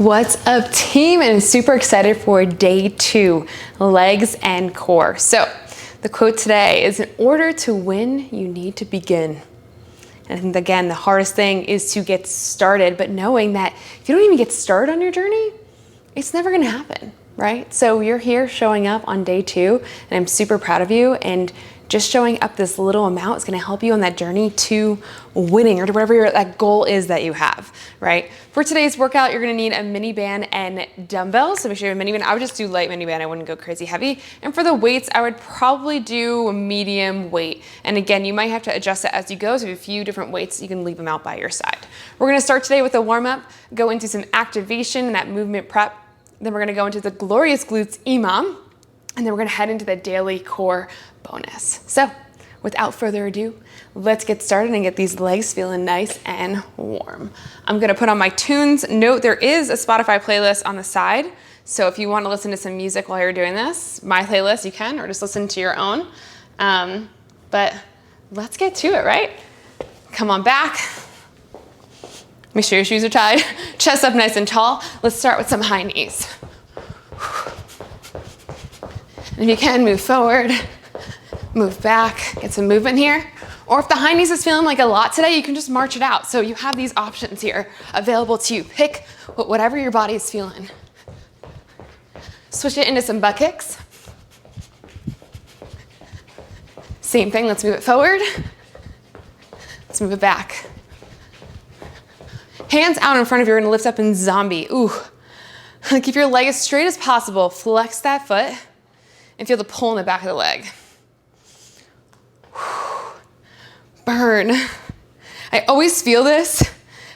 What's up, team? And I'm super excited for day 2, legs and core. So the quote today is, in order to win, you need to begin. And again, the hardest thing is to get started, but knowing that if you don't even get started on your journey, it's never gonna happen, right? So you're here showing up on day 2, and I'm super proud of you. And just showing up this little amount is gonna help you on that journey to winning, or to whatever that goal is that you have, right? For today's workout, you're gonna need a mini band and dumbbells. So make sure you have a mini band. I would just do light mini band. I wouldn't go crazy heavy. And for the weights, I would probably do a medium weight. And again, you might have to adjust it as you go. So if you have a few different weights, you can leave them out by your side. We're gonna start today with a warm up, go into some activation and that movement prep. Then we're gonna go into the glorious glutes EMOM. And then we're gonna head into the daily core bonus. So without further ado, let's get started and get these legs feeling nice and warm. I'm gonna put on my tunes. Note there is a Spotify playlist on the side. So if you wanna listen to some music while you're doing this, my playlist, you can, or just listen to your own. But let's get to it, right? Come on back. Make sure your shoes are tied. Chest up nice and tall. Let's start with some high knees. And if you can, move forward, move back, get some movement here. Or if the high knees is feeling like a lot today, you can just march it out. So you have these options here available to you. Pick whatever your body is feeling. Switch it into some butt kicks. Same thing, let's move it forward. Let's move it back. Hands out in front of you, we're gonna lift up in zombie. Ooh, keep your leg as straight as possible. Flex that foot. And feel the pull in the back of the leg. Burn. I always feel this.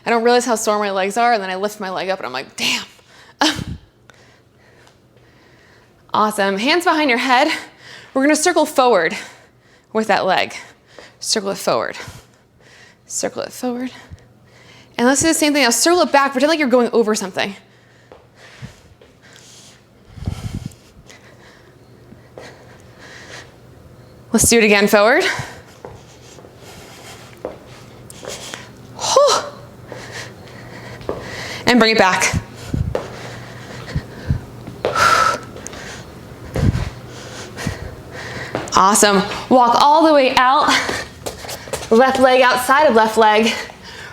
I don't realize how sore my legs are, and then I lift my leg up and I'm like, damn. Awesome. Hands behind your head. We're gonna circle forward with that leg. Circle it forward. Circle it forward. And let's do the same thing. Now circle it back. Pretend like you're going over something. Let's do it again, forward. And bring it back. Awesome. Walk all the way out. Left leg outside of left leg.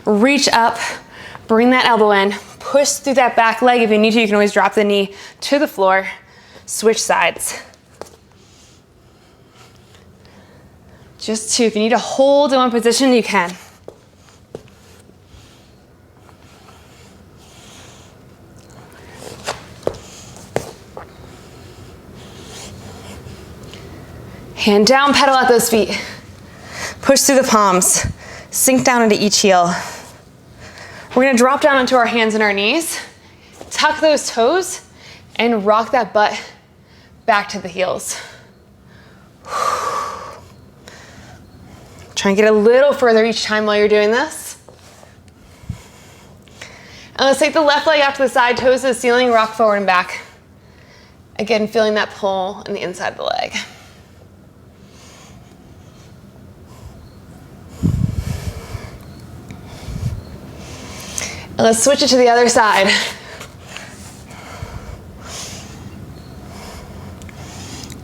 Reach up, bring that elbow in. Push through that back leg. If you need to, you can always drop the knee to the floor. Switch sides. Just 2. If you need to hold in one position, you can. Hand down, pedal out those feet. Push through the palms. Sink down into each heel. We're gonna drop down onto our hands and our knees. Tuck those toes and rock that butt back to the heels. Try and get a little further each time while you're doing this. And let's take the left leg out to the side, toes to the ceiling, rock forward and back. Again, feeling that pull in the inside of the leg. And let's switch it to the other side.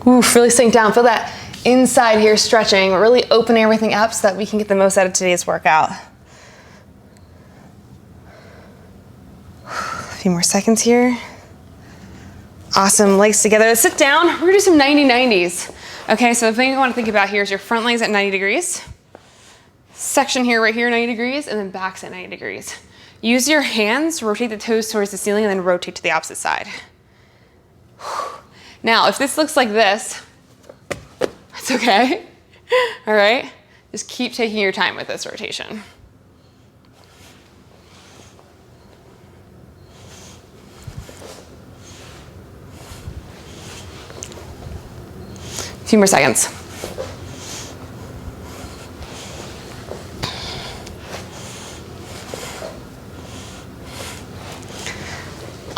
Oof, really sink down. Feel that inside here stretching, really opening everything up so that we can get the most out of today's workout. A few more seconds here. Awesome, legs together. Let's sit down. We're gonna do some 90-90s. Okay, so the thing you wanna think about here is your front leg's at 90 degrees. Section here, right here, 90 degrees, and then back's at 90 degrees. Use your hands, rotate the toes towards the ceiling, and then rotate to the opposite side. Now, if this looks like this, it's okay. All right? Just keep taking your time with this rotation. A few more seconds.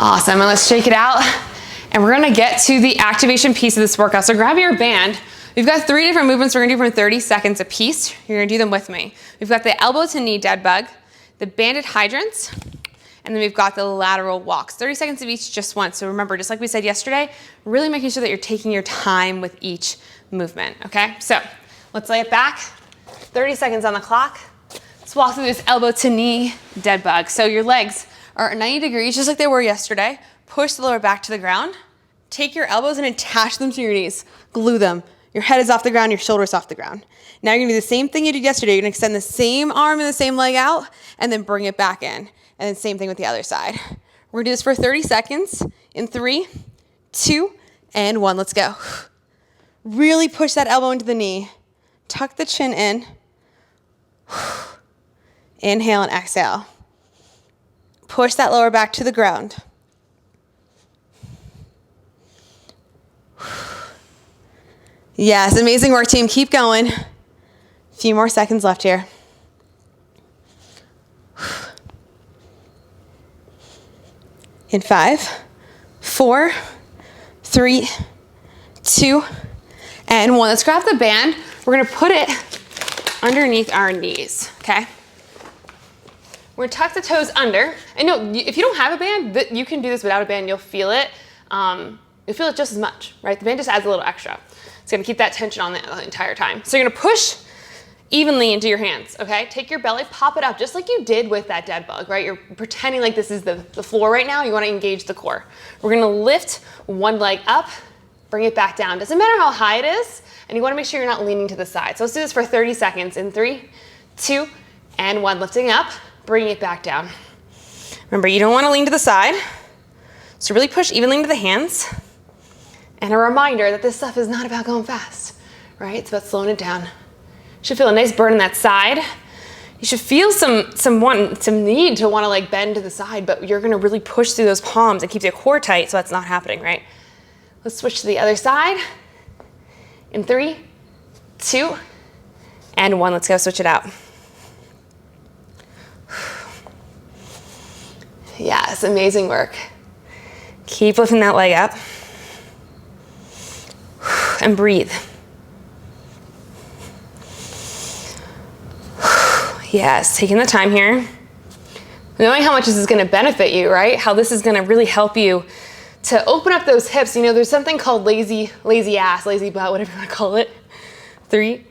Awesome, and let's shake it out. And we're gonna get to the activation piece of this workout. So grab your band. We've got 3 different movements we're gonna do for 30 seconds a piece. You're gonna do them with me. We've got the elbow to knee dead bug, the banded hydrants, and And then we've got the lateral walks, 30 seconds of each, just once. So remember, just like we said yesterday, really making sure that you're taking your time with each movement, okay? So let's lay it back, 30 seconds on the clock. Let's walk through this elbow to knee dead bug. So your legs are 90 degrees, just like they were yesterday. Push the lower back to the ground. Take your elbows and attach them to your knees. Glue them. Your head is off the ground, your shoulders off the ground. Now you're gonna do the same thing you did yesterday. You're gonna extend the same arm and the same leg out and then bring it back in. And then same thing with the other side. We're gonna do this for 30 seconds in 3, 2, and 1. Let's go. Really push that elbow into the knee. Tuck the chin in. Inhale and exhale. Push that lower back to the ground. Yes, amazing work, team. Keep going. A few more seconds left here. In 5, 4, 3, 2, and 1. Let's grab the band. We're gonna put it underneath our knees, okay? We're gonna tuck the toes under. And no, if you don't have a band, you can do this without a band. You'll feel it. You'll feel it just as much, right? The band just adds a little extra. It's gonna keep that tension on the entire time. So you're gonna push evenly into your hands, okay? Take your belly, pop it up, just like you did with that dead bug, right? You're pretending like this is the floor right now. You wanna engage the core. We're gonna lift one leg up, bring it back down. Doesn't matter how high it is, and you wanna make sure you're not leaning to the side. So let's do this for 30 seconds in 3, 2, and 1. Lifting up, bringing it back down. Remember, you don't wanna lean to the side, so really push evenly into the hands. And a reminder that this stuff is not about going fast, right? It's about slowing it down. You should feel a nice burn on that side. You should feel some need to want to like bend to the side, but you're gonna really push through those palms and keep your core tight so that's not happening, right? Let's switch to the other side. In 3, 2, and 1. Let's go, switch it out. Yes, amazing work. Keep lifting that leg up. And breathe. Yes, taking the time here. Knowing how much this is gonna benefit you, right? How this is gonna really help you to open up those hips. You know, there's something called lazy ass, lazy butt, whatever you wanna call it. 3,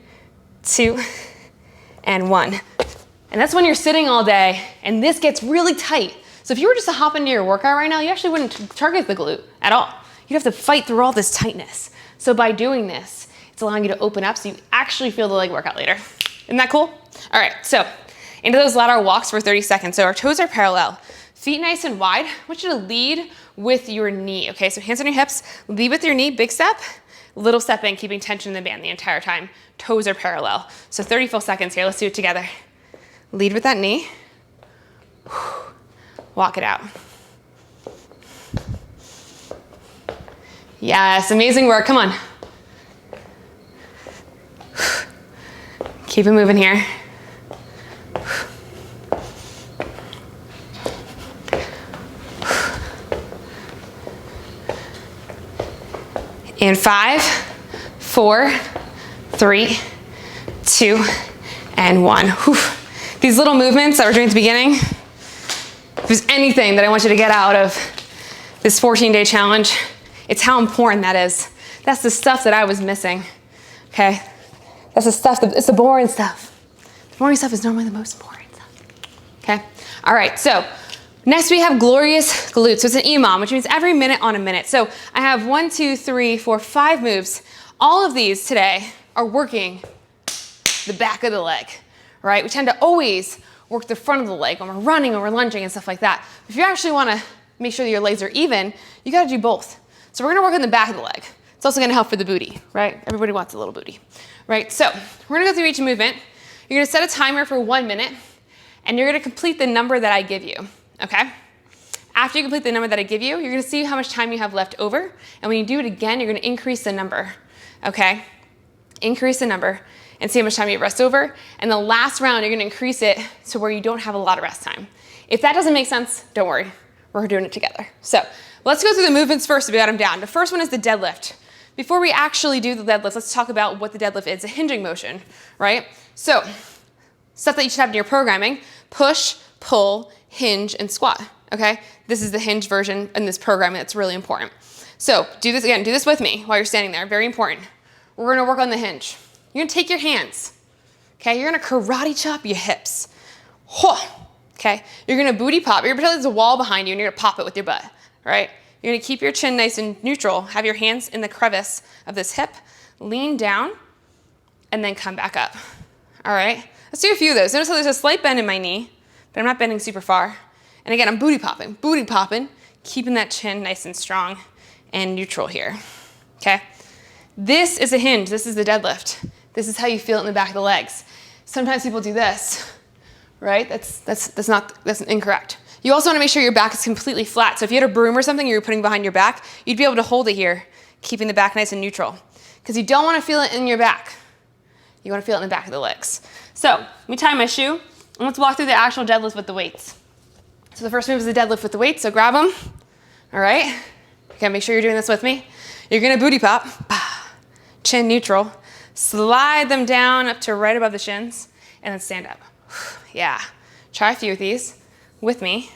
2, and 1. And that's when you're sitting all day and this gets really tight. So if you were just to hop into your workout right now, you actually wouldn't target the glute at all. You'd have to fight through all this tightness. So by doing this, it's allowing you to open up so you actually feel the leg workout later. Isn't that cool? All right, so into those lateral walks for 30 seconds. So our toes are parallel, feet nice and wide. I want you to lead with your knee, okay? So hands on your hips, lead with your knee, big step, little step in, keeping tension in the band the entire time. Toes are parallel. So 30 full seconds here, let's do it together. Lead with that knee, walk it out. Yes, amazing work, come on. Keep it moving here. In 5, 4, 3, 2, and 1. Whew. These little movements that we're doing at the beginning, if there's anything that I want you to get out of this 14-day challenge, it's how important that is. That's the stuff that I was missing, okay? That's the stuff, it's the boring stuff. The boring stuff is normally the most important stuff, okay? All right, so next we have glorious glutes. So it's an EMOM, which means every minute on a minute. So I have 1, 2, 3, 4, 5 moves. All of these today are working the back of the leg, right? We tend to always work the front of the leg when we're running or we're lunging and stuff like that. If you actually wanna make sure that your legs are even, you gotta do both. So we're gonna work on the back of the leg. It's also gonna help for the booty, right? Everybody wants a little booty, right? So we're gonna go through each movement. You're gonna set a timer for 1 minute and you're gonna complete the number that I give you, okay? After you complete the number that I give you, you're gonna see how much time you have left over. And when you do it again, you're gonna increase the number, okay? Increase the number and see how much time you have rest over. And the last round, you're gonna increase it to where you don't have a lot of rest time. If that doesn't make sense, don't worry, we're doing it together. So let's go through the movements first so we got them down. The first one is the deadlift. Before we actually do the deadlift, let's talk about what the deadlift is, a hinging motion, right? So stuff that you should have in your programming, push, pull, hinge, and squat, okay? This is the hinge version in this program, and it's really important. So do this again, do this with me while you're standing there, very important. We're gonna work on the hinge. You're gonna take your hands, okay? You're gonna karate chop your hips. Okay? You're gonna booty pop. You're gonna pretend there's a wall behind you and you're gonna pop it with your butt, right? You're gonna keep your chin nice and neutral, have your hands in the crevice of this hip, lean down, and then come back up, all right? Let's do a few of those. Notice how there's a slight bend in my knee, but I'm not bending super far. And again, I'm booty popping, keeping that chin nice and strong and neutral here, okay? This is a hinge, this is the deadlift. This is how you feel it in the back of the legs. Sometimes people do this, right? That's incorrect. You also wanna make sure your back is completely flat. So if you had a broom or something you were putting behind your back, you'd be able to hold it here, keeping the back nice and neutral. Because you don't wanna feel it in your back. You wanna feel it in the back of the legs. So let me tie my shoe, and let's walk through the actual deadlift with the weights. So the first move is the deadlift with the weights, so grab them, all right? Okay, make sure you're doing this with me. You're gonna booty pop, chin neutral, slide them down up to right above the shins, and then stand up. Yeah, try a few of these with me.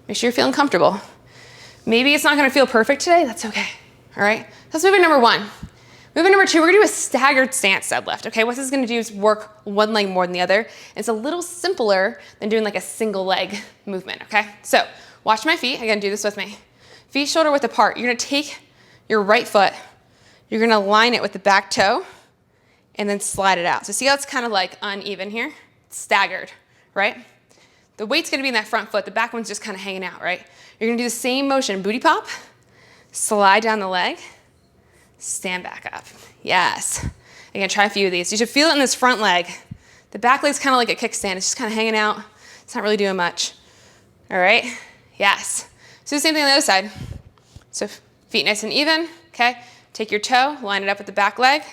Make sure you're feeling comfortable. Maybe it's not gonna feel perfect today, that's okay, all right? That's movement number one. Movement number two, we're gonna do a staggered stance deadlift, okay? What this is gonna do is work one leg more than the other. It's a little simpler than doing like a single leg movement, okay? So watch my feet, again, do this with me. Feet shoulder width apart. You're gonna take your right foot, you're gonna line it with the back toe, and then slide it out. So see how it's kind of like uneven here? It's staggered, right? The weight's gonna be in that front foot, the back one's just kind of hanging out, right? You're gonna do the same motion, booty pop, slide down the leg, stand back up. Yes. Again, try a few of these. You should feel it in this front leg. The back leg's kind of like a kickstand. It's just kind of hanging out. It's not really doing much. All right? Yes. So the same thing on the other side. So feet nice and even, okay? Take your toe, line it up with the back leg,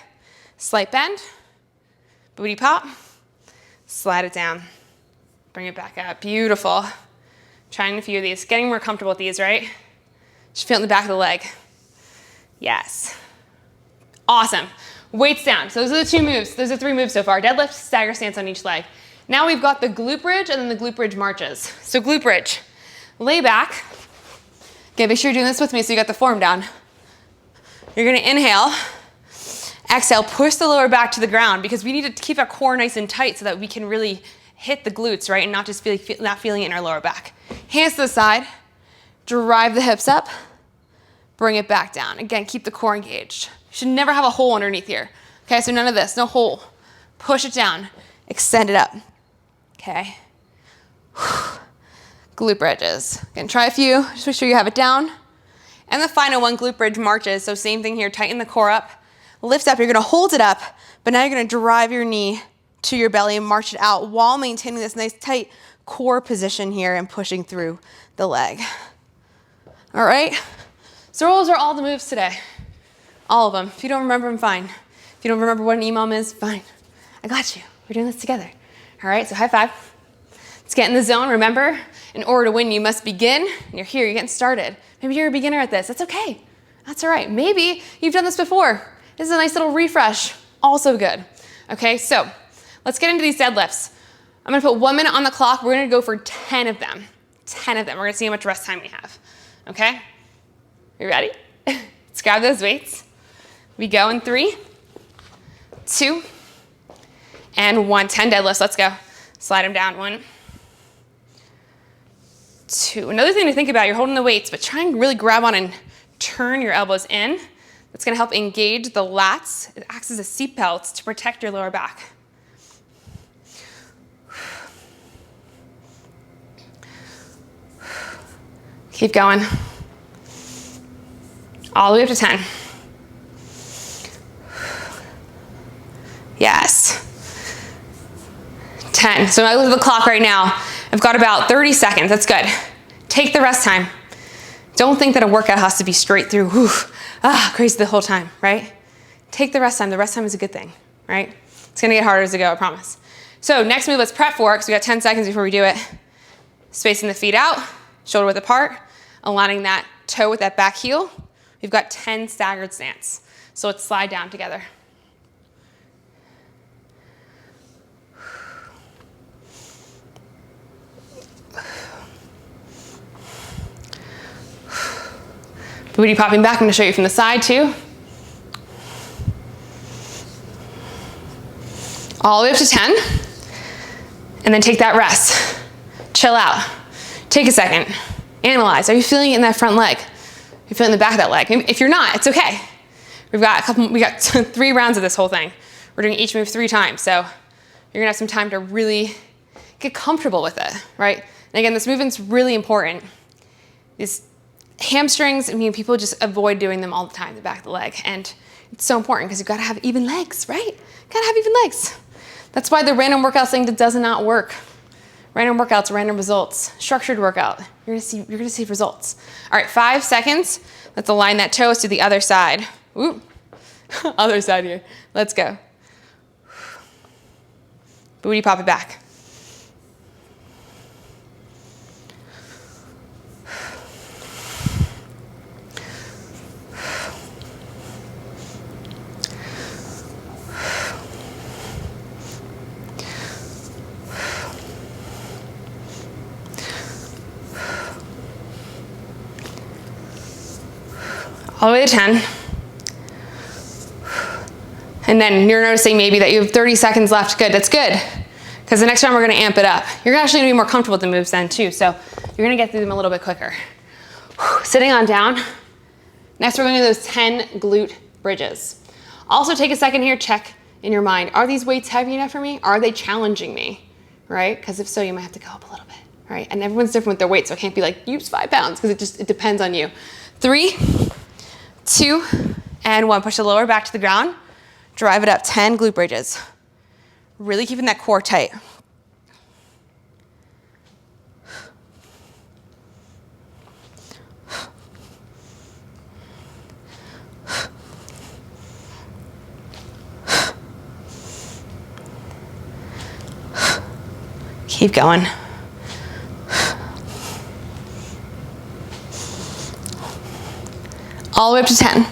slight bend, booty pop, slide it down, bring it back up. Beautiful. Trying a few of these. Getting more comfortable with these, right? Just feel it in the back of the leg. Yes. Awesome. Weights down. So those are the two moves. Those are three moves so far. Deadlift, stagger stance on each leg. Now we've got the glute bridge and then the glute bridge marches. So glute bridge. Lay back. Okay, make sure you're doing this with me so you got the form down. You're gonna inhale. Exhale, push the lower back to the ground because we need to keep our core nice and tight so that we can really hit the glutes, right? And not just not feeling it in our lower back. Hands to the side. Drive the hips up. Bring it back down. Again, keep the core engaged. You should never have a hole underneath here. Okay, so none of this, no hole. Push it down, extend it up. Okay. Glute bridges. Again, try a few, just make sure you have it down. And the final one, glute bridge marches. So same thing here, tighten the core up, lift up, you're gonna hold it up, but now you're gonna drive your knee to your belly and march it out while maintaining this nice tight core position here and pushing through the leg. All right? So those are all the moves today. All of them. If you don't remember them, fine. If you don't remember what an EMOM is, fine. I got you. We're doing this together. All right, so high five. Let's get in the zone. Remember, in order to win, you must begin. And you're here, you're getting started. Maybe you're a beginner at this. That's okay. That's all right. Maybe you've done this before. This is a nice little refresh. Also good. Okay, so let's get into these deadlifts. I'm gonna put 1 minute on the clock. We're gonna go for 10 of them. 10 of them. We're gonna see how much rest time we have. Okay? You ready? Let's grab those weights. We go in 3, 2, and 1. 10 deadlifts, let's go. Slide them down, 1, 2. Another thing to think about, you're holding the weights, but try and really grab on and turn your elbows in. That's gonna help engage the lats. It acts as a seat belt to protect your lower back. Keep going. All the way up to 10. Yes. 10. So I look at the clock right now. I've got about 30 seconds. That's good. Take the rest time. Don't think that a workout has to be straight through, crazy the whole time, right? Take the rest time. The rest time is a good thing, right? It's gonna get harder as we go, I promise. So next move, let's prep for it because we got 10 seconds before we do it. Spacing the feet out, shoulder width apart, aligning that toe with that back heel. We've got 10 staggered stance. So let's slide down together. Booty popping back. I'm gonna show you from the side too. All the way up to 10. And then take that rest. Chill out. Take a second. Analyze. Are you feeling it in that front leg? Are you feeling the back of that leg? If you're not, it's okay. We got 3 rounds of this whole thing. We're doing each move 3 times. So you're gonna have some time to really get comfortable with it, right? And again, this movement's really important. These hamstrings, I mean, people just avoid doing them all the time, the back of the leg. And it's so important because you've gotta have even legs, right? Gotta have even legs. That's why the random workout thing does not work. Random workouts, random results. Structured workout, you're gonna see results. All right, 5 seconds. Let's align that toes to the other side. Ooh, other side here. Let's go. Booty pop it back. All the way to 10. And then you're noticing maybe that you have 30 seconds left. Good, that's good. Because the next time we're gonna amp it up. You're actually gonna be more comfortable with the moves then too, so you're gonna get through them a little bit quicker. Sitting on down. Next we're gonna do those 10 glute bridges. Also take a second here, check in your mind, are these weights heavy enough for me? Are they challenging me, right? Because if so, you might have to go up a little bit, right? And everyone's different with their weight, so it can't be like, use 5 pounds, because it depends on you. 3, 2, and 1. Push the lower back to the ground. Drive it up, 10 glute bridges. Really keeping that core tight. Keep going. All the way up to 10.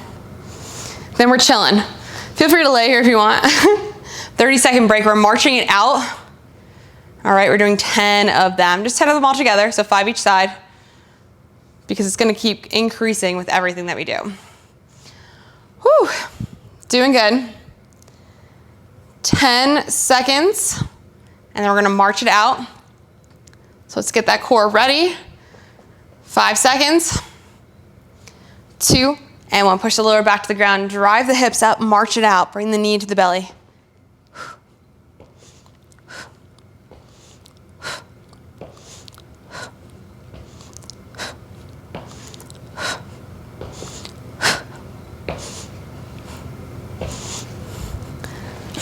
Then we're chilling. Feel free to lay here if you want. 30-second break, we're marching it out. All right, we're doing 10 of them. Just 10 of them all together, so 5 each side, because it's gonna keep increasing with everything that we do. Whew, doing good. 10 seconds, and then we're gonna march it out. So let's get that core ready. 5 seconds. 2, and 1. Push the lower back to the ground. Drive the hips up, march it out. Bring the knee to the belly.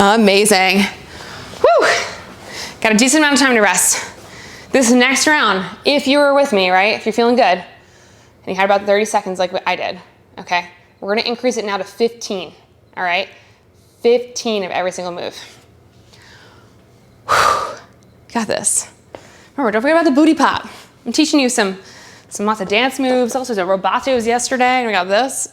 Amazing. Woo! Got a decent amount of time to rest. This next round, if you were with me, right? If you're feeling good, and you had about 30 seconds like what I did, okay? We're gonna increase it now to 15, all right? 15 of every single move. Whew. Got this. Remember, don't forget about the booty pop. I'm teaching you some lots of dance moves, all sorts of robatos yesterday, and we got this.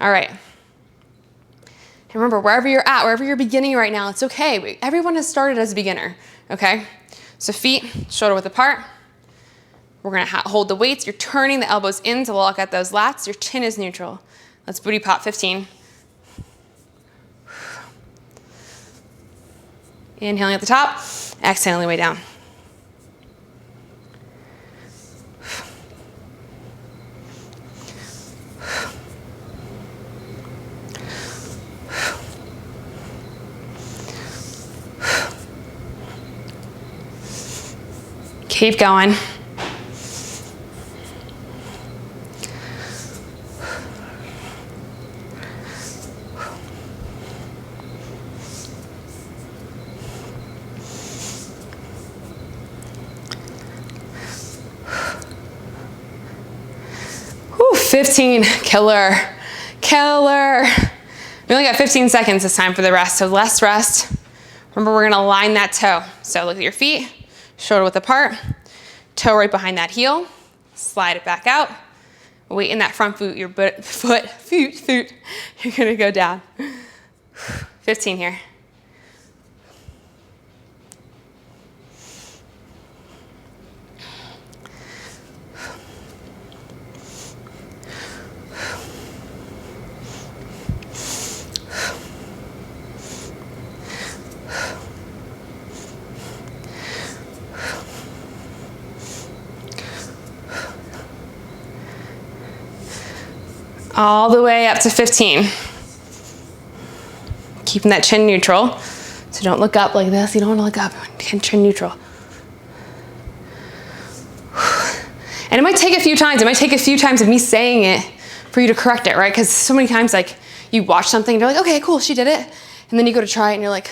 All right. And remember, wherever you're at, wherever you're beginning right now, it's okay. Everyone has started as a beginner, okay? So feet shoulder width apart. We're gonna hold the weights. You're turning the elbows in to lock at those lats. Your chin is neutral. Let's booty pop 15. Inhaling at the top, exhaling the way down. Keep going. Whew, 15, killer, killer. We only got 15 seconds this time for the rest, so less rest. Remember, we're gonna line that toe. So look at your feet, shoulder width apart, toe right behind that heel, slide it back out. Weight in that front foot, your foot, you're gonna go down. 15 here. All the way up to 15. Keeping that chin neutral. So don't look up like this. You don't want to look up. Chin neutral. And it might take a few times. It might take a few times of me saying it for you to correct it, right? Because so many times, like, you watch something and you're like, okay, cool, she did it. And then you go to try it and you're like,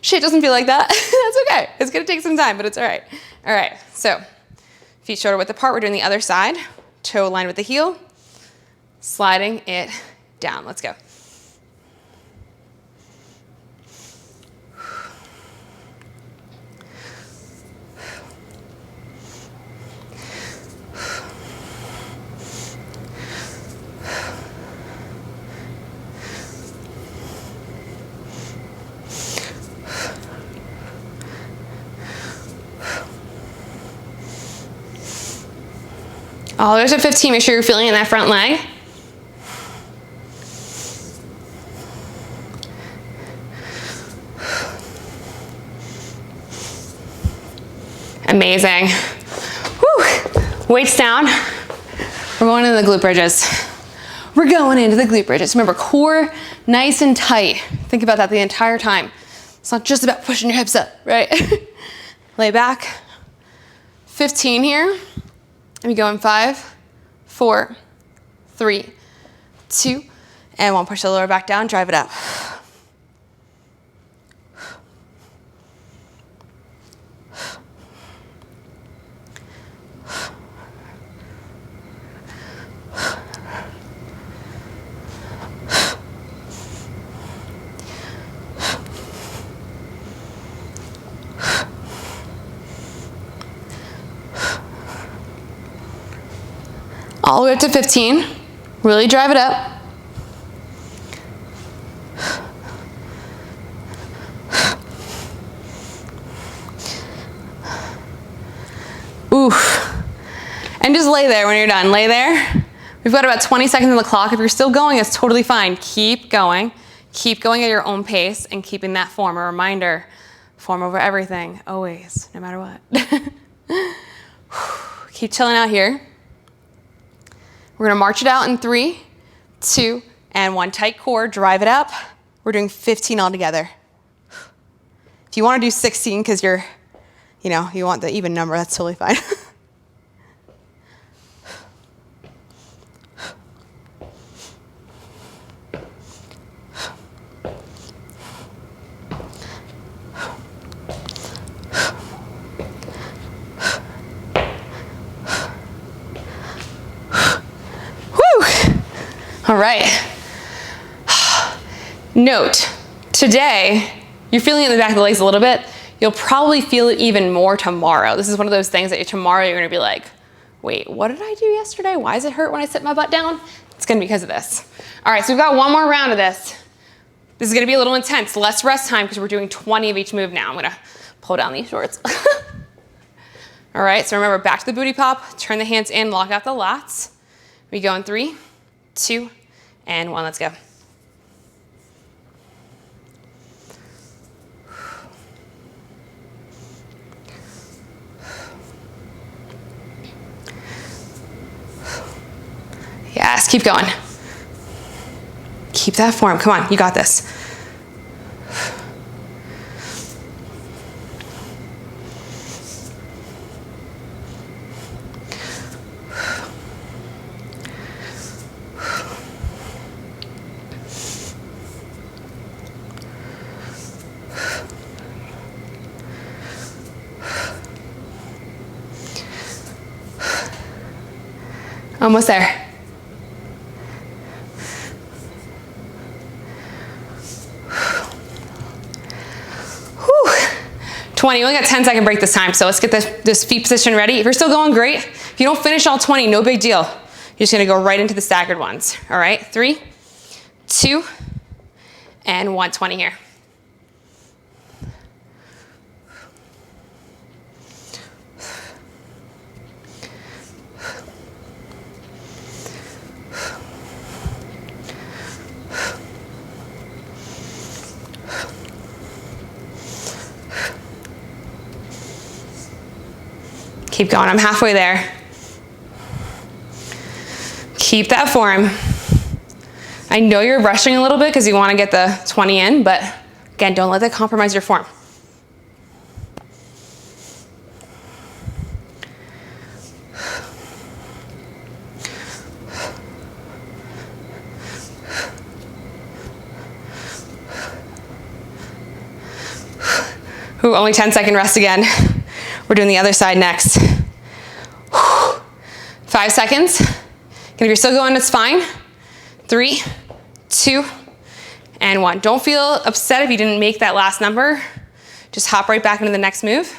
shit, doesn't feel like that. That's okay. It's gonna take some time, but it's all right. All right, so feet shoulder width apart. We're doing the other side. Toe aligned with the heel. Sliding it down. Let's go. All the way to 15, make sure you're feeling in that front leg. Amazing. Whew. Weights down. We're going into the glute bridges. We're going into the glute bridges. Remember, core nice and tight. Think about that the entire time. It's not just about pushing your hips up, right? Lay back. 15 here. And we go in 5, 4, 3, 2, and 1. Push the lower back down, drive it up. All the way up to 15. Really drive it up. Oof. And just lay there when you're done. Lay there. We've got about 20 seconds on the clock. If you're still going, it's totally fine. Keep going. Keep going at your own pace and keeping that form. A reminder, form over everything, always, no matter what. Keep chilling out here. We're gonna march it out in 3, 2, and 1. Tight core, drive it up. We're doing 15 all together. If you wanna do 16 because you want the even number, that's totally fine. All right. Note, today, you're feeling it in the back of the legs a little bit. You'll probably feel it even more tomorrow. This is one of those things that tomorrow you're gonna be like, wait, what did I do yesterday? Why does it hurt when I sit my butt down? It's gonna be because of this. All right, so we've got one more round of this. This is gonna be a little intense, less rest time because we're doing 20 of each move now. I'm gonna pull down these shorts. All right, so remember, back to the booty pop, turn the hands in, lock out the lats. We go in 3, 2, and 1, let's go. Yes, keep going. Keep that form, come on, you got this. Almost there. Whew. 20, we only got 10-second break this time, so let's get this feet position ready. If you're still going, great. If you don't finish all 20, no big deal. You're just gonna go right into the staggered ones. All right, 3, 2, and 1, 20 here. Keep going, I'm halfway there. Keep that form. I know you're rushing a little bit because you want to get the 20 in, but again, don't let that compromise your form. Ooh, only 10-second rest again. We're doing the other side next. 5 seconds. And if you're still going, it's fine. 3, 2, and 1. Don't feel upset if you didn't make that last number. Just hop right back into the next move.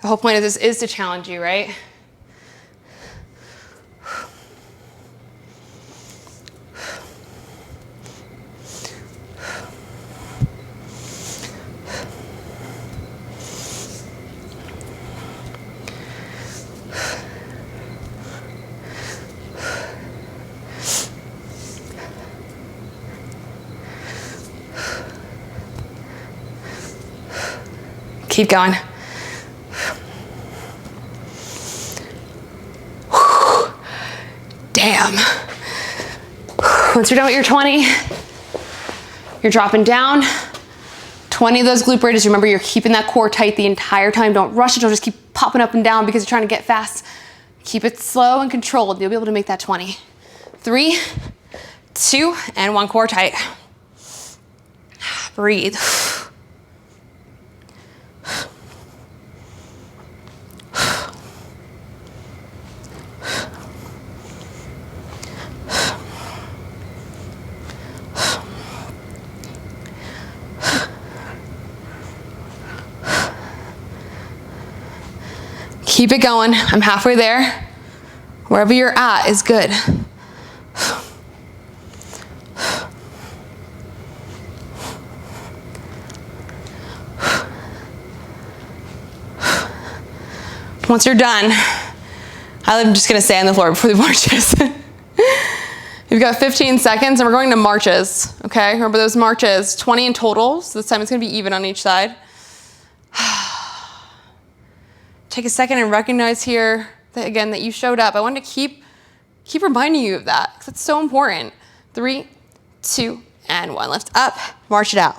The whole point of this is to challenge you, right? Keep going. Damn. Once you're done with your 20, you're dropping down. 20 of those glute bridges. Remember, you're keeping that core tight the entire time. Don't rush it. Don't just keep popping up and down because you're trying to get fast. Keep it slow and controlled. You'll be able to make that 20. 3, 2, and 1. Core tight. Breathe. Keep it going. I'm halfway there. Wherever you're at is good. Once you're done, I'm just gonna stay on the floor before the marches. You've got 15 seconds and we're going to marches, okay? Remember those marches, 20 in total, so this time it's gonna be even on each side. Take a second and recognize here that, again, that you showed up. I wanted to keep reminding you of that because it's so important. 3, 2, and 1. Lift up, march it out.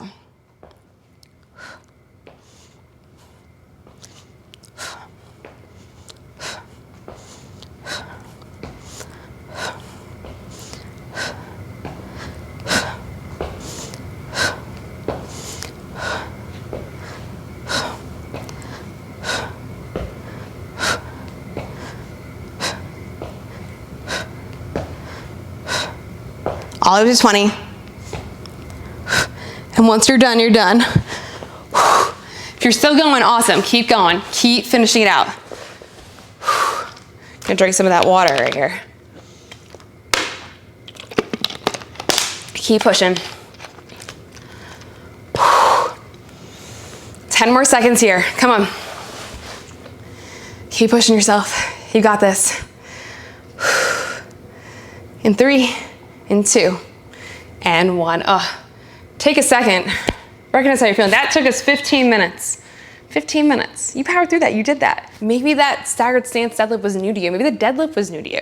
All of it is 20. And once you're done, you're done. If you're still going, awesome. Keep going. Keep finishing it out. Gonna drink some of that water right here. Keep pushing. 10 more seconds here. Come on. Keep pushing yourself. You got this. In 3, in 2, and 1. Take a second. Recognize how you're feeling. That took us 15 minutes. 15 minutes. You powered through that. You did that. Maybe that staggered stance deadlift was new to you. Maybe the deadlift was new to you.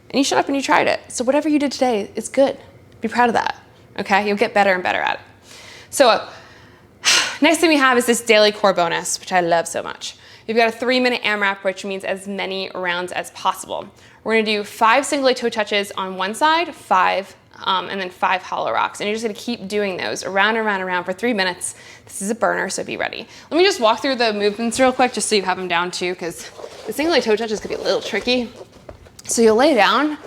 And you showed up and you tried it. So whatever you did today, it's good. Be proud of that. Okay? You'll get better and better at it. So next thing we have is this daily core bonus, which I love so much. You've got a 3-minute AMRAP, which means as many rounds as possible. We're gonna do 5 single leg toe touches on one side, 5, and then 5 hollow rocks. And you're just gonna keep doing those around and around and around for 3 minutes. This is a burner, so be ready. Let me just walk through the movements real quick, just so you have them down too, because the single leg toe touches could be a little tricky. So you'll lay down,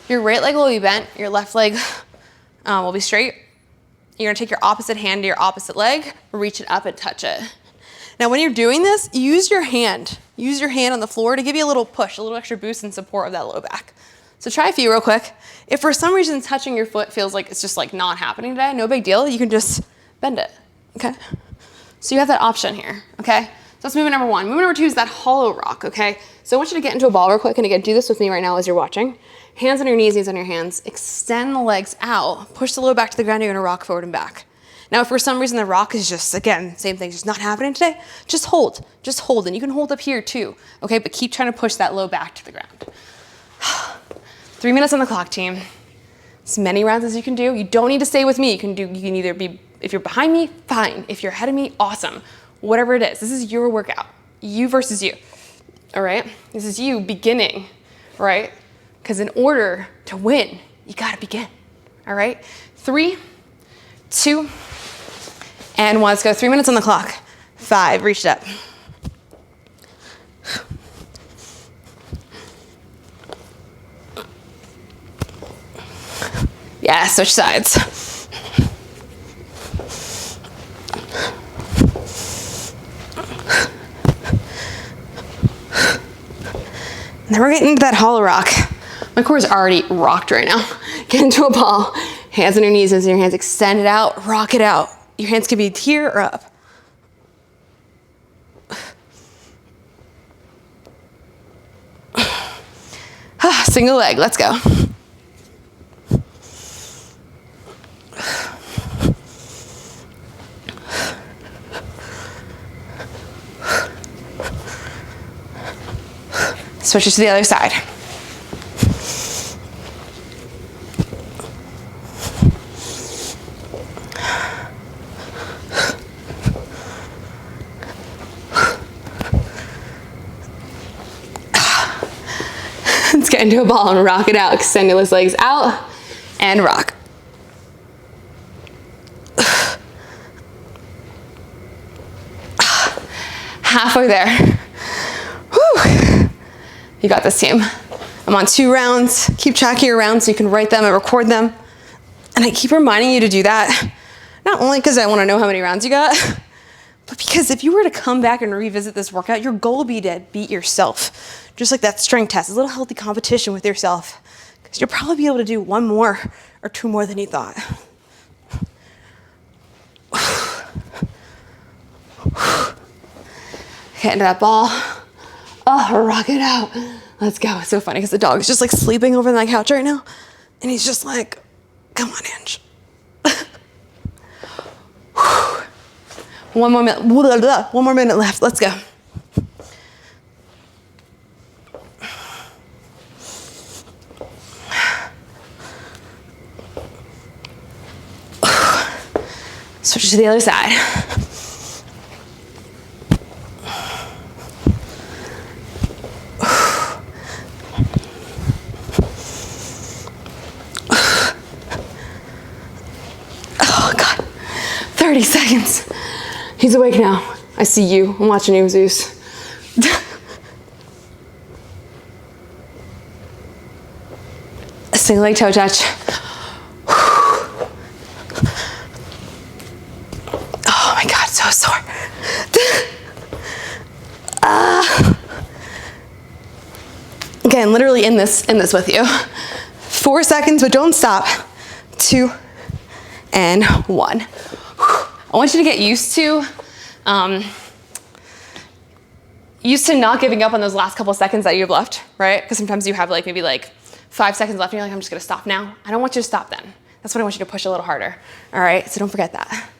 your right leg will be bent, your left leg will be straight. You're gonna take your opposite hand to your opposite leg, reach it up and touch it. Now when you're doing this, use your hand. Use your hand on the floor to give you a little push, a little extra boost and support of that low back. So try a few real quick. If for some reason touching your foot feels like it's just like not happening today, no big deal. You can just bend it, okay? So you have that option here, okay? So that's movement number 1. Movement number 2 is that hollow rock, okay? So I want you to get into a ball real quick, and again, do this with me right now as you're watching. Hands on your knees on your hands. Extend the legs out. Push the low back to the ground. You're gonna rock forward and back. Now, if for some reason the rock is just, again, same thing, just not happening today, just hold. Just hold, and you can hold up here too, okay? But keep trying to push that low back to the ground. 3 minutes on the clock, team. as many rounds as you can do. You don't need to stay with me. You can either be, if you're behind me, fine. If you're ahead of me, awesome. Whatever it is, this is your workout. You versus you, all right? This is you beginning, right? Because in order to win, you gotta begin, all right? 3, 2, and 1. Let's go. 3 minutes on the clock. 5, reach it up. Yeah, switch sides. And then we're getting into that hollow rock. My core is already rocked right now. Get into a ball, hands on your knees, and your hands extended out, rock it out. Your hands can be here or up. Single leg, let's go. Switch it to the other side. Let's get into a ball and rock it out. Extend your legs out and rock. Halfway there. Whew. You got this, team. I'm on 2 rounds. Keep track of your rounds so you can write them and record them. And I keep reminding you to do that, not only because I want to know how many rounds you got, but because if you were to come back and revisit this workout, your goal would be to beat yourself. Just like that strength test, a little healthy competition with yourself. Because you'll probably be able to do 1 more or 2 more than you thought. Get into that ball. Oh, rock it out. Let's go. It's so funny because the dog is just like sleeping over on my couch right now. And he's just like, come on, Ange. 1 more minute. 1 more minute left. Let's go. Switch to the other side. Oh God, 30 seconds. He's awake now. I see you. I'm watching you, Zeus. Single leg toe touch. Oh my God, so sore. Okay, I'm literally in this with you. 4 seconds, but don't stop. 2 and 1. I want you to get used to not giving up on those last couple seconds that you have left, right? Because sometimes you have like maybe like 5 seconds left and you're like, I'm just gonna stop now. I don't want you to stop then. That's what I want you to push a little harder. All right, so don't forget that.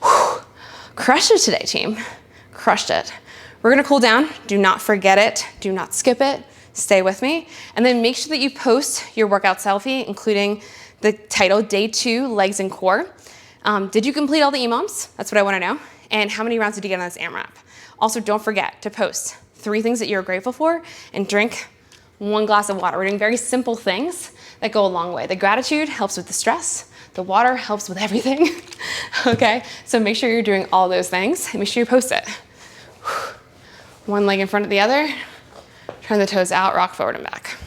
Whew. Crushed it today, team. Crushed it. We're gonna cool down. Do not forget it. Do not skip it. Stay with me. And then make sure that you post your workout selfie, including the title, Day 2, Legs and Core. Did you complete all the EMOMs? That's what I wanna know. And how many rounds did you get on this AMRAP? Also, don't forget to post 3 things that you're grateful for and drink 1 glass of water. We're doing very simple things that go a long way. The gratitude helps with the stress. The water helps with everything, okay? So make sure you're doing all those things and make sure you post it. 1 leg in front of the other. Turn the toes out, rock forward and back.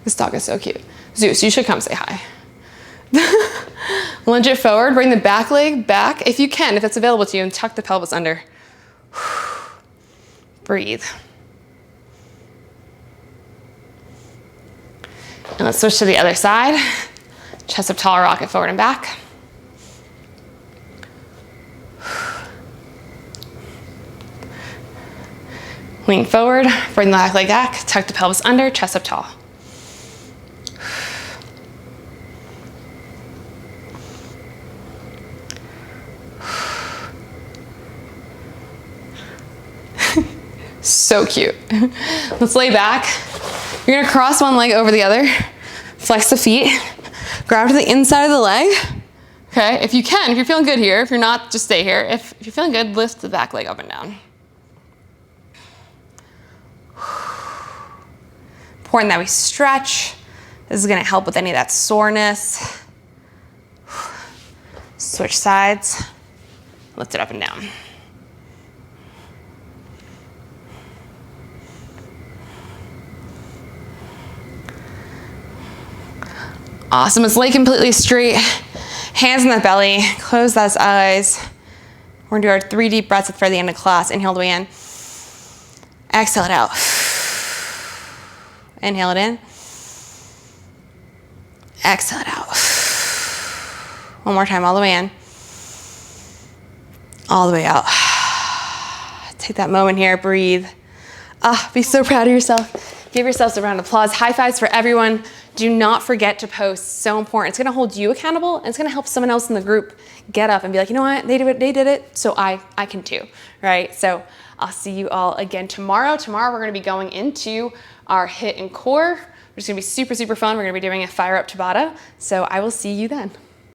This dog is so cute. Zeus, you should come say hi. Lunge it forward, bring the back leg back, if you can, if it's available to you, and tuck the pelvis under. Breathe. And let's switch to the other side. Chest up tall, rock it forward and back. Lean forward, bring the back leg back, tuck the pelvis under, chest up tall. So cute. Let's lay back. You're gonna cross one leg over the other, flex the feet, grab to the inside of the leg. Okay, if you can, if you're feeling good here, if you're not, just stay here. If you're feeling good, lift the back leg up and down. Important that we stretch. This is gonna help with any of that soreness. Switch sides, lift it up and down. Awesome, let's lay completely straight. Hands on the belly, close those eyes. We're gonna do our 3 deep breaths for the end of class. Inhale all the way in. Exhale it out. Inhale it in. Exhale it out. One more time, all the way in. All the way out. Take that moment here, breathe. Be so proud of yourself. Give yourselves a round of applause. High fives for everyone. Do not forget to post, so important. It's gonna hold you accountable, and it's gonna help someone else in the group get up and be like, you know what, they did it, so I can too, right? So I'll see you all again tomorrow. Tomorrow we're gonna be going into our HIIT and core, which is gonna be super, super fun. We're gonna be doing a fire up Tabata, so I will see you then.